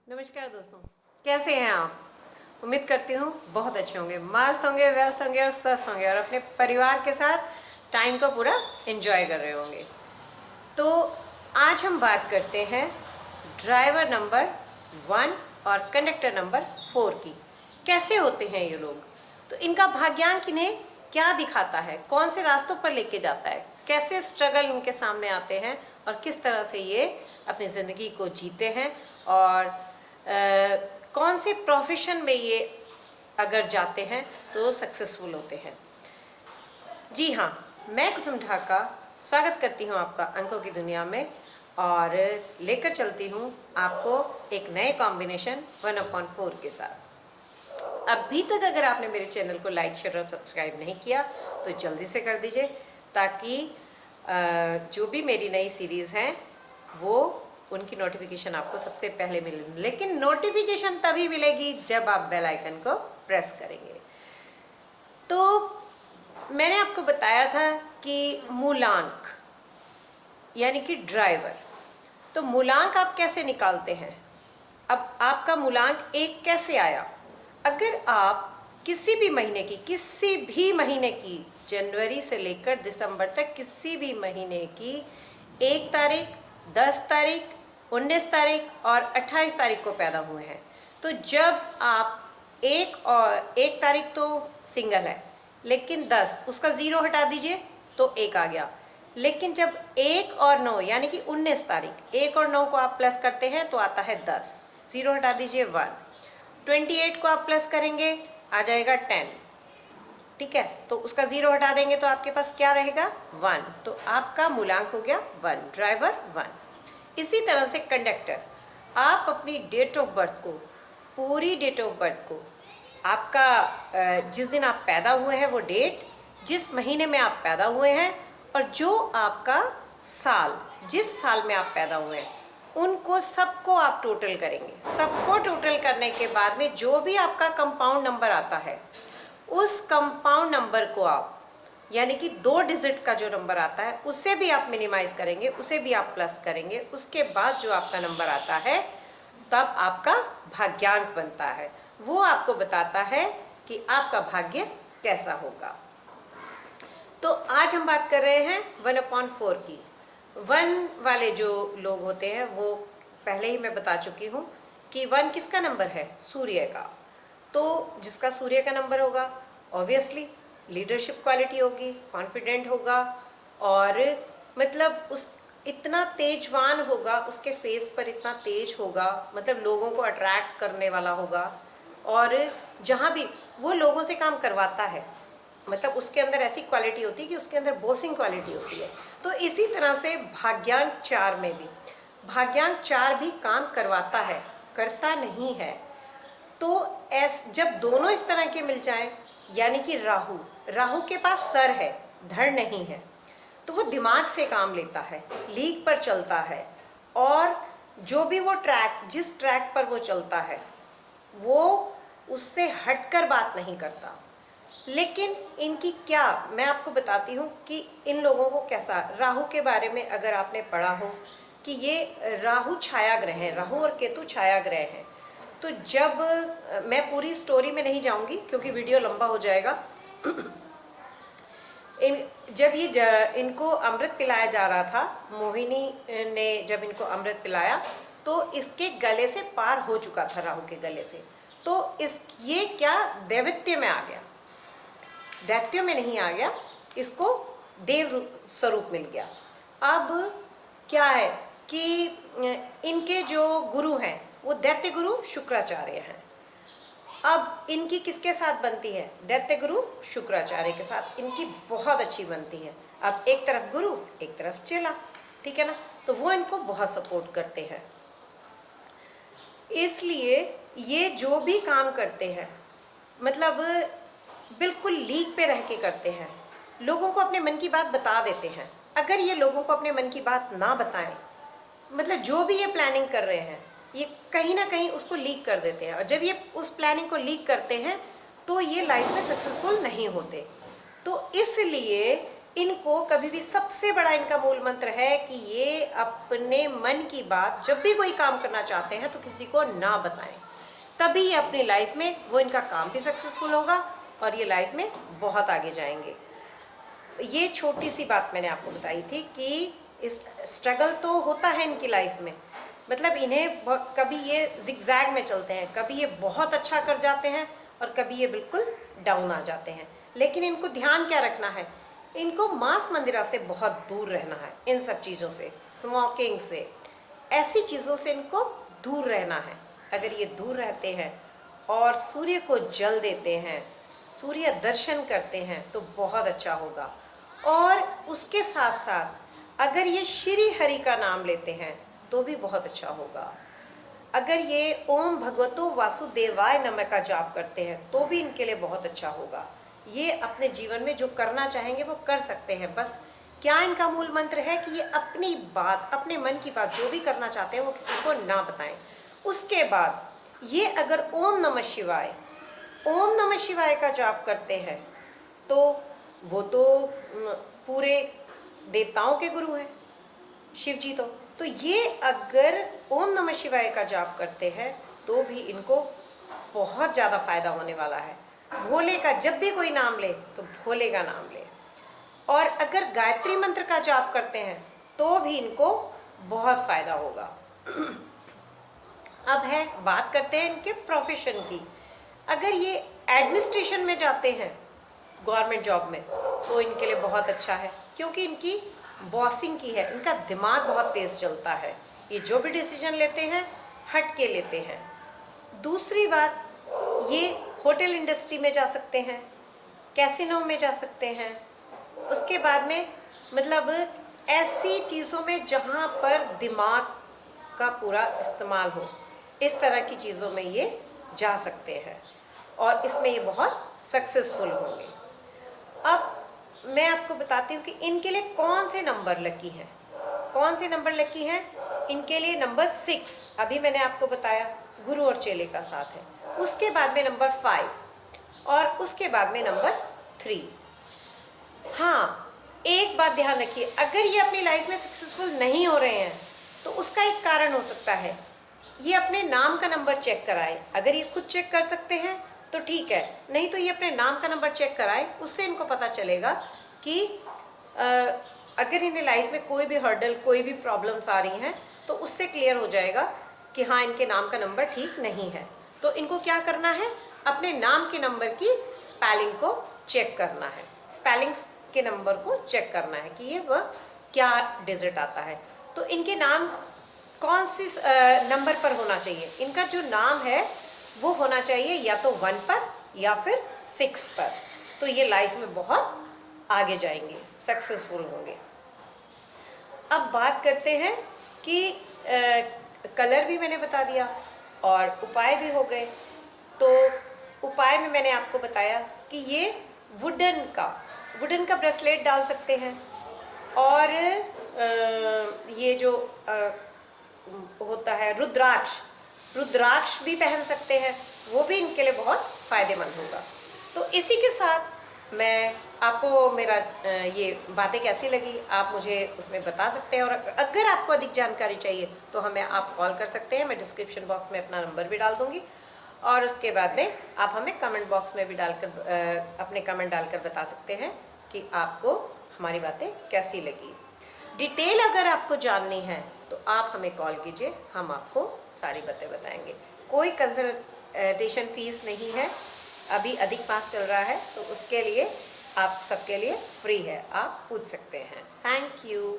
नमस्कार दोस्तों, कैसे हैं आप। उम्मीद करती हूँ बहुत अच्छे होंगे, मस्त होंगे, व्यस्त होंगे और स्वस्थ होंगे और अपने परिवार के साथ टाइम को पूरा एंजॉय कर रहे होंगे। तो आज हम बात करते हैं ड्राइवर नंबर 1 और कंडक्टर नंबर 4 की। कैसे होते हैं ये लोग, तो इनका भाग्यांक इन्हें क्या दिखाता है, कौन से रास्तों पर लेके जाता है, कैसे स्ट्रगल इनके सामने आते हैं और किस तरह से ये अपनी ज़िंदगी को जीते हैं और कौन से प्रोफेशन में ये अगर जाते हैं तो सक्सेसफुल होते हैं। जी हाँ, मैं कुसुम ढाका स्वागत करती हूँ आपका अंकों की दुनिया में और लेकर चलती हूँ आपको एक नए कॉम्बिनेशन 1/4 के साथ। अभी तक अगर आपने मेरे चैनल को लाइक, शेयर और सब्सक्राइब नहीं किया तो जल्दी से कर दीजिए, ताकि जो भी मेरी नई सीरीज़ हैं वो उनकी नोटिफिकेशन आपको सबसे पहले मिले। लेकिन नोटिफिकेशन तभी मिलेगी जब आप बेल आइकन को प्रेस करेंगे। तो मैंने आपको बताया था कि मूलांक यानी कि ड्राइवर, तो मूलांक आप कैसे निकालते हैं। अब आपका मूलांक 1 कैसे आया। अगर आप किसी भी महीने की जनवरी से लेकर दिसंबर तक किसी भी महीने की 1 तारीख, 10 तारीख, 19 तारीख और 28 तारीख को पैदा हुए हैं, तो जब आप 1 तारीख तो सिंगल है, लेकिन 10 उसका 0 हटा दीजिए तो 1 आ गया। लेकिन जब 1 और 9 यानी कि 19 तारीख 1 और 9 को आप प्लस करते हैं तो आता है 10, 0 हटा दीजिए 1। 28 को आप प्लस करेंगे आ जाएगा 10, ठीक है, तो उसका 0 हटा देंगे तो आपके पास क्या रहेगा 1, तो आपका मूलांक हो गया 1, ड्राइवर 1। इसी तरह से कंडक्टर, आप अपनी डेट ऑफ बर्थ को, पूरी डेट ऑफ बर्थ को, आपका जिस दिन आप पैदा हुए हैं वो डेट, जिस महीने में आप पैदा हुए हैं और जो आपका साल, जिस साल में आप पैदा हुए हैं, उनको सबको आप टोटल करेंगे। सबको टोटल करने के बाद में जो भी आपका कंपाउंड नंबर आता है, उस कंपाउंड नंबर को आप, यानी कि 2 डिजिट का जो नंबर आता है उसे भी आप मिनिमाइज करेंगे, उसे भी आप प्लस करेंगे। उसके बाद जो आपका नंबर आता है तब आपका भाग्यांक बनता है। वो आपको बताता है कि आपका भाग्य कैसा होगा। तो आज हम बात कर रहे हैं 1/4 की। 1 वाले जो लोग होते हैं वो पहले ही मैं बता चुकी हूँ कि 1 किसका नंबर है, सूर्य का। तो जिसका सूर्य का नंबर होगा ऑब्वियसली लीडरशिप क्वालिटी होगी, कॉन्फिडेंट होगा और मतलब उस इतना तेजवान होगा, उसके फेस पर इतना तेज होगा, मतलब लोगों को अट्रैक्ट करने वाला होगा और जहाँ भी वो लोगों से काम करवाता है, मतलब उसके अंदर ऐसी क्वालिटी होती है कि उसके अंदर बॉसिंग क्वालिटी होती है। तो इसी तरह से भाग्यांक 4 में भी, भाग्यांक 4 भी काम करवाता है, करता नहीं है। तो जब दोनों इस तरह के मिल जाएं, यानी कि राहु के पास सर है, धड़ नहीं है, तो वो दिमाग से काम लेता है, लीक पर चलता है और जो भी वो ट्रैक, जिस ट्रैक पर वो चलता है वो उससे हटकर बात नहीं करता। लेकिन इनकी क्या, मैं आपको बताती हूँ कि इन लोगों को कैसा, राहु के बारे में अगर आपने पढ़ा हो कि ये राहु छाया ग्रह हैं, राहु और केतु छाया ग्रह हैं। तो जब मैं पूरी स्टोरी में नहीं जाऊंगी क्योंकि वीडियो लंबा हो जाएगा। जब ये इनको अमृत पिलाया जा रहा था, मोहिनी ने जब इनको अमृत पिलाया तो इसके गले से पार हो चुका था, राहु के गले से, तो ये क्या दैवत्य में आ गया, दैत्य में नहीं आ गया, इसको देव स्वरूप मिल गया। अब क्या है कि इनके जो गुरु हैं वो दैत्य गुरु शुक्राचार्य हैं। अब इनकी किसके साथ बनती है, दैत्य गुरु शुक्राचार्य के साथ इनकी बहुत अच्छी बनती है। अब एक तरफ गुरु एक तरफ चेला, ठीक है ना, तो वो इनको बहुत सपोर्ट करते हैं। इसलिए ये जो भी काम करते हैं मतलब बिल्कुल लीक पे रह के करते हैं, लोगों को अपने मन की बात बता देते हैं। अगर ये लोगों को अपने मन की बात ना बताएं, मतलब जो भी ये प्लानिंग कर रहे हैं ये कहीं ना कहीं उसको लीक कर देते हैं और जब ये उस प्लानिंग को लीक करते हैं तो ये लाइफ में सक्सेसफुल नहीं होते। तो इसलिए इनको कभी भी, सबसे बड़ा इनका मूल मंत्र है कि ये अपने मन की बात जब भी कोई काम करना चाहते हैं तो किसी को ना बताएं, तभी ये अपनी लाइफ में वो इनका काम भी सक्सेसफुल होगा और ये लाइफ में बहुत आगे जाएंगे। ये छोटी सी बात मैंने आपको बताई थी कि इस स्ट्रगल तो होता है इनकी लाइफ में, मतलब इन्हें कभी ये जिगजैग में चलते हैं, कभी ये बहुत अच्छा कर जाते हैं और कभी ये बिल्कुल डाउन आ जाते हैं। लेकिन इनको ध्यान क्या रखना है, इनको मांस मंदिरा से बहुत दूर रहना है, इन सब चीज़ों से, स्मोकिंग से, ऐसी चीज़ों से इनको दूर रहना है। अगर ये दूर रहते हैं और सूर्य को जल देते हैं, सूर्य दर्शन करते हैं तो बहुत अच्छा होगा। और उसके साथ साथ अगर ये श्री हरि का नाम लेते हैं तो भी बहुत अच्छा होगा। अगर ये ओम भगवतो वासुदेवाय नमः का जाप करते हैं तो भी इनके लिए बहुत अच्छा होगा। ये अपने जीवन में जो करना चाहेंगे वो कर सकते हैं। बस क्या इनका मूल मंत्र है कि ये अपनी बात, अपने मन की बात जो भी करना चाहते हैं वो किसी को ना बताएं। उसके बाद ये अगर ओम नमः शिवाय का जाप करते हैं तो वो तो पूरे देवताओं के गुरु हैं, शिव जी। तो ये अगर ओम नमः शिवाय का जाप करते हैं तो भी इनको बहुत ज़्यादा फायदा होने वाला है। भोले का जब भी कोई नाम ले तो भोले का नाम ले। और अगर गायत्री मंत्र का जाप करते हैं तो भी इनको बहुत फायदा होगा। अब है, बात करते हैं इनके प्रोफेशन की। अगर ये एडमिनिस्ट्रेशन में जाते हैं, गवर्नमेंट जॉब में, तो इनके लिए बहुत अच्छा है, क्योंकि इनकी बॉसिंग की है, इनका दिमाग बहुत तेज़ चलता है, ये जो भी डिसीजन लेते हैं हट के लेते हैं। दूसरी बात, ये होटल इंडस्ट्री में जा सकते हैं, कैसीनो में जा सकते हैं, उसके बाद में मतलब ऐसी चीज़ों में जहाँ पर दिमाग का पूरा इस्तेमाल हो, इस तरह की चीज़ों में ये जा सकते हैं और इसमें ये बहुत सक्सेसफुल होंगे। अब मैं आपको बताती हूँ कि इनके लिए कौन से नंबर लकी हैं। कौन से नंबर लकी हैं इनके लिए? नंबर 6 अभी मैंने आपको बताया, गुरु और चेले का साथ है। उसके बाद में नंबर 5 और उसके बाद में नंबर 3। हाँ, एक बात ध्यान रखिए, अगर ये अपनी लाइफ में सक्सेसफुल नहीं हो रहे हैं तो उसका एक कारण हो सकता है, ये अपने नाम का नंबर चेक कराएं। अगर ये खुद चेक कर सकते हैं तो ठीक है, नहीं तो ये अपने नाम का नंबर चेक कराएं। उससे इनको पता चलेगा कि अगर इन्हें लाइफ में कोई भी हर्डल, कोई भी प्रॉब्लम्स आ रही हैं तो उससे क्लियर हो जाएगा कि हाँ, इनके नाम का नंबर ठीक नहीं है। तो इनको क्या करना है, अपने नाम के नंबर की स्पेलिंग को चेक करना है, स्पेलिंग्स के नंबर को चेक करना है कि ये वह क्या डिजिट आता है। तो इनके नाम कौन सी नंबर पर होना चाहिए? इनका जो नाम है वो होना चाहिए या तो 1 पर या फिर 6 पर। तो ये लाइफ में बहुत आगे जाएंगे, सक्सेसफुल होंगे। अब बात करते हैं कि कलर भी मैंने बता दिया और उपाय भी हो गए। तो उपाय में मैंने आपको बताया कि ये वुडन का ब्रेसलेट डाल सकते हैं और ये जो होता है रुद्राक्ष भी पहन सकते हैं, वो भी इनके लिए बहुत फ़ायदेमंद होगा। तो इसी के साथ मैं आपको मेरा ये बातें कैसी लगी आप मुझे उसमें बता सकते हैं। और अगर आपको अधिक जानकारी चाहिए तो हमें आप कॉल कर सकते हैं, मैं डिस्क्रिप्शन बॉक्स में अपना नंबर भी डाल दूँगी। और उसके बाद में आप हमें कमेंट बॉक्स में भी डालकर अपने कमेंट डालकर बता सकते हैं कि आपको हमारी बातें कैसी लगी। डिटेल अगर आपको जाननी है तो आप हमें कॉल कीजिए, हम आपको सारी बातें बताएंगे। कोई कंसल्टेशन फीस नहीं है, अभी अधिक मास चल रहा है तो उसके लिए आप सबके लिए फ्री है, आप पूछ सकते हैं। Thank you.